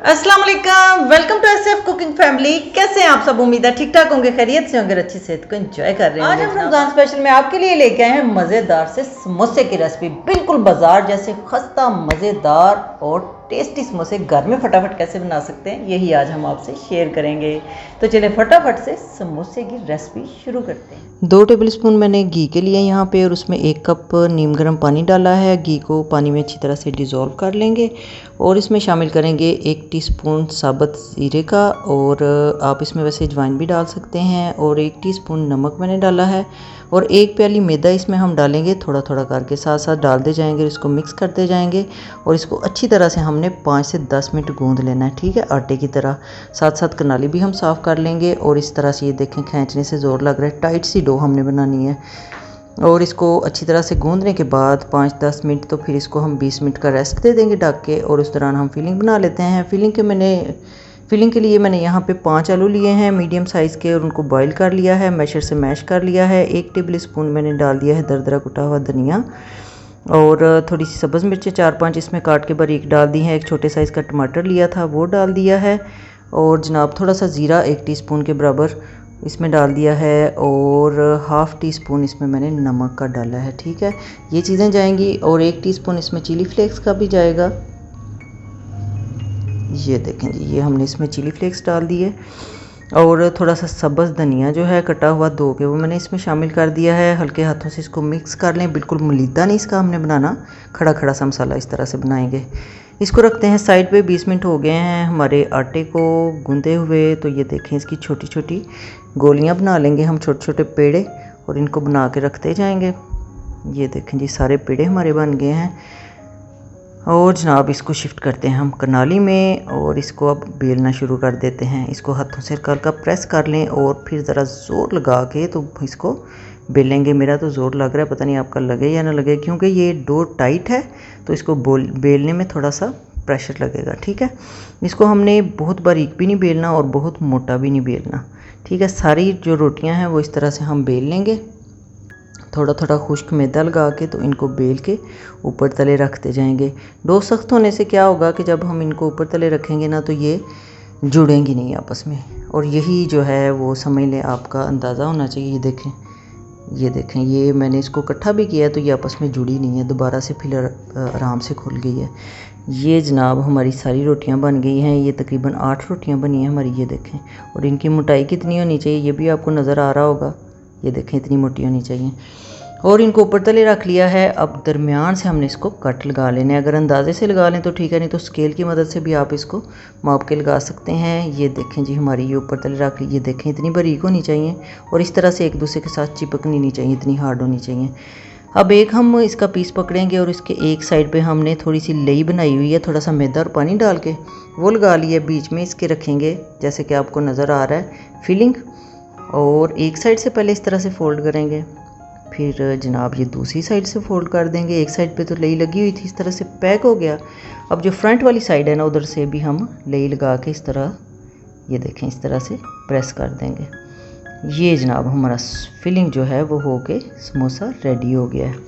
अस्सलाम वालेकुम, welcome to SF cooking family. कैसे हैं आप सब? उम्मीद है ठीक ठाक होंगे, खैरियत से होंगे, अच्छी सेहत को एंजॉय कर रहे हैं। आज हम रमजान स्पेशल में आपके लिए लेके आए हैं मज़ेदार से समोसे की रेसिपी। बिल्कुल बाजार जैसे खस्ता मज़ेदार और टेस्टी समोसे घर में फटाफट कैसे बना सकते हैं, यही आज हम आपसे शेयर करेंगे। तो चलिए फटाफट से समोसे की रेसिपी शुरू करते हैं। 2 टेबलस्पून मैंने घी के लिए यहाँ पे, और उसमें 1 कप नीम गर्म पानी डाला है। घी को पानी में अच्छी तरह से डिज़ोल्व कर लेंगे और इसमें शामिल करेंगे 1 टीस्पून साबुत ज़ीरे का, और आप इसमें वैसे अजवाइन भी डाल सकते हैं, और 1 टीस्पून नमक मैंने डाला है, और 1 प्याली मैदा इसमें हम डालेंगे। थोड़ा थोड़ा करके साथ साथ डालते जाएंगे, इसको मिक्स करते जाएंगे और इसको अच्छी तरह से हमने 5 से 10 मिनट गूंद लेना है, ठीक है, आटे की तरह। साथ साथ कनाली भी हम साफ़ कर लेंगे, और इस तरह से ये देखें खींचने से ज़ोर लग रहा है, टाइट सी डो हमने बनानी है। और इसको अच्छी तरह से गूंदने के बाद 5-10 मिनट, तो फिर इसको हम 20 मिनट का रेस्ट दे देंगे ढक के, और उस दौरान हम फिलिंग बना लेते हैं। फिलिंग के लिए मैंने यहाँ पे 5 आलू लिए हैं मीडियम साइज़ के, और उनको बॉईल कर लिया है, मैशर से मैश कर लिया है। 1 टेबल स्पून मैंने डाल दिया है दरदरा कुटा हुआ धनिया, और थोड़ी सी सब्ज़ मिर्चें 4-5 इसमें काट के बारीक डाल दी हैं। 1 छोटे साइज़ का टमाटर लिया था वो डाल दिया है, और जनाब थोड़ा सा ज़ीरा 1 टीस्पून के बराबर इसमें डाल दिया है, और हाफ़ टी स्पून इसमें मैंने नमक का डाला है, ठीक है। ये चीज़ें जाएंगी, और 1 टीस्पून इसमें चिली फ्लेक्स का भी जाएगा। ये देखें जी, ये हमने इसमें चिली फ्लेक्स डाल दिए, और थोड़ा सा सब्ज़ धनिया जो है कटा हुआ 2 के, वो मैंने इसमें शामिल कर दिया है। हल्के हाथों से इसको मिक्स कर लें, बिल्कुल मलीदा नहीं इसका हमने बनाना, खड़ा खड़ा सा मसाला इस तरह से बनाएंगे। इसको रखते हैं साइड पे। 20 मिनट हो गए हैं हमारे आटे को गूंदे हुए। तो ये देखें इसकी छोटी छोटी गोलियां बना लेंगे हम, छोटे छोटे पेड़े, और इनको बना के रखते जाएंगे। ये देखें जी सारे पेड़े हमारे बन गए हैं, और जनाब इसको शिफ्ट करते हैं हम कनाली में, और इसको अब बेलना शुरू कर देते हैं। इसको हाथों से हल्का हल्का प्रेस कर लें, और फिर ज़रा ज़ोर लगा के तो इसको बेलेंगे। मेरा तो ज़ोर लग रहा है, पता नहीं आपका लगे या ना लगे, क्योंकि ये डो टाइट है तो इसको बेलने में थोड़ा सा प्रेशर लगेगा, ठीक है। इसको हमने बहुत बारीक भी नहीं बेलना और बहुत मोटा भी नहीं बेलना, ठीक है। सारी जो रोटियां हैं वो इस तरह से हम बेल लेंगे, थोड़ा थोड़ा खुश्क मैदा लगा के, तो इनको बेल के ऊपर तले रखते जाएंगे। डो सख्त होने से क्या होगा कि जब हम इनको ऊपर तले रखेंगे ना, तो ये जुड़ेंगी नहीं आपस में, और यही जो है वो समझ लें आपका अंदाज़ा होना चाहिए। ये देखें ये मैंने इसको इकट्ठा भी किया, तो ये आपस में जुड़ी नहीं है, दोबारा से फिर आराम से खुल गई है। ये जनाब हमारी सारी रोटियां बन गई हैं। ये तकरीबन 8 रोटियां बनी हैं हमारी, ये देखें। और इनकी मोटाई कितनी होनी चाहिए ये भी आपको नज़र आ रहा होगा, ये देखें इतनी मोटी होनी चाहिए। और इनको ऊपर तले रख लिया है। अब दरमियान से हमने इसको कट लगा लेने, अगर अंदाजे से लगा लें तो ठीक है, नहीं तो स्केल की मदद से भी आप इसको माप के लगा सकते हैं। ये देखें जी हमारी ये ऊपर तले रख ली, ये देखें इतनी बारीक होनी चाहिए, और इस तरह से एक दूसरे के साथ चिपकनी नहीं चाहिए, इतनी हार्ड होनी चाहिए। अब एक हम इसका पीस पकड़ेंगे, और इसके एक साइड पे हमने थोड़ी सी लई बनाई हुई है, थोड़ा सा मैदा और पानी डाल के वो लगा लिया। बीच में इसके रखेंगे जैसे कि आपको नज़र आ रहा है फिलिंग, और एक साइड से पहले इस तरह से फ़ोल्ड करेंगे, फिर जनाब ये दूसरी साइड से फ़ोल्ड कर देंगे। एक साइड पे तो लई लगी हुई थी, इस तरह से पैक हो गया। अब जो फ्रंट वाली साइड है ना, उधर से भी हम लई लगा के इस तरह, ये देखें इस तरह से प्रेस कर देंगे। ये जनाब हमारा फिलिंग जो है वो हो के समोसा रेडी हो गया है।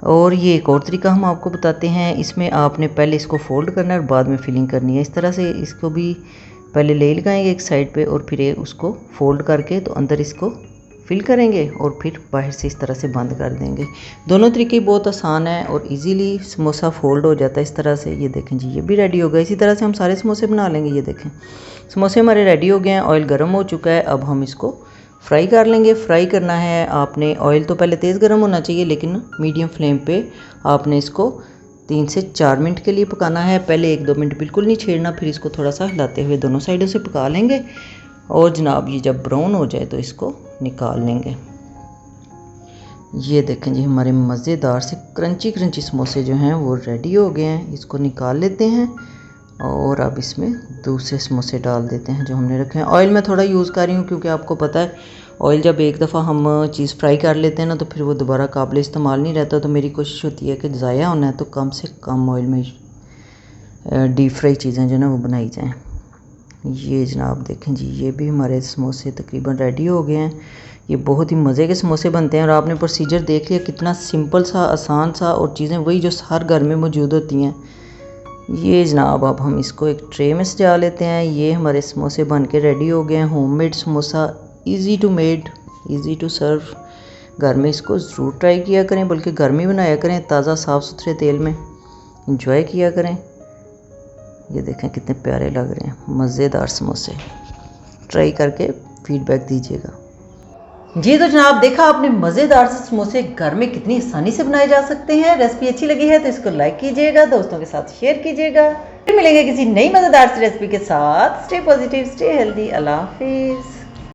और ये एक और तरीका हम आपको बताते हैं, इसमें आपने पहले इसको फ़ोल्ड करना है और बाद में फिलिंग करनी है। इस तरह से इसको भी पहले ले लगाएंगे एक साइड पे, और फिर उसको फ़ोल्ड करके तो अंदर इसको फिल करेंगे, और फिर बाहर से इस तरह से बंद कर देंगे। दोनों तरीके बहुत आसान है, और इजीली समोसा फ़ोल्ड हो जाता है इस तरह से। ये देखें जी ये भी रेडी हो गया। इसी तरह से हम सारे समोसे बना लेंगे। ये देखें समोसे हमारे रेडी हो गए हैं, ऑयल गर्म हो चुका है। अब हम इसको फ्राई कर लेंगे। फ्राई करना है आपने, ऑयल तो पहले तेज़ गर्म होना चाहिए, लेकिन मीडियम फ्लेम पे आपने इसको 3 से 4 मिनट के लिए पकाना है। पहले 1-2 मिनट बिल्कुल नहीं छेड़ना, फिर इसको थोड़ा सा हिलाते हुए दोनों साइडों से पका लेंगे, और जनाब ये जब ब्राउन हो जाए तो इसको निकाल लेंगे। ये देखें जी हमारे मज़ेदार से क्रंची क्रंची समोसे जो हैं वो रेडी हो गए हैं। इसको निकाल लेते हैं, और अब इसमें दूसरे समोसे डाल देते हैं जो हमने रखे हैं। ऑयल मैं थोड़ा यूज़ कर रही हूँ, क्योंकि आपको पता है ऑयल जब एक दफ़ा हम चीज़ फ्राई कर लेते हैं ना, तो फिर वो दोबारा काबिल इस्तेमाल नहीं रहता। तो मेरी कोशिश होती है कि ज़ाया होना है तो कम से कम ऑयल में डीप फ्राई चीज़ें जो ना वो बनाई जाएँ। ये जनाब देखें जी ये भी हमारे समोसे तकरीबन रेडी हो गए हैं। ये बहुत ही मज़े के समोसे बनते हैं, और आपने प्रोसीजर देख लिया कितना सिंपल सा, आसान सा, और चीज़ें वही जो हर घर में मौजूद होती हैं। ये जनाब अब हम इसको एक ट्रे में सजा लेते हैं। ये हमारे समोसे बन के रेडी हो गए हैं। Homemade samosa, easy to made, easy to serve. घर में इसको ज़रूर ट्राई किया करें, बल्कि घर में बनाया करें, ताज़ा साफ़ सुथरे तेल में इंजॉय किया करें। ये देखें कितने प्यारे लग रहे हैं, मज़ेदार समोसे। ट्राई करके फीडबैक दीजिएगा। जी तो जनाब, देखा आपने मज़ेदार से समोसे घर में कितनी आसानी से बनाए जा सकते हैं। रेसिपी अच्छी लगी है तो इसको लाइक कीजिएगा, दोस्तों के साथ शेयर कीजिएगा। फिर मिलेंगे किसी नई मज़ेदार सी रेसिपी के साथ। Stay positive, stay healthy. अल्लाह हाफिज़।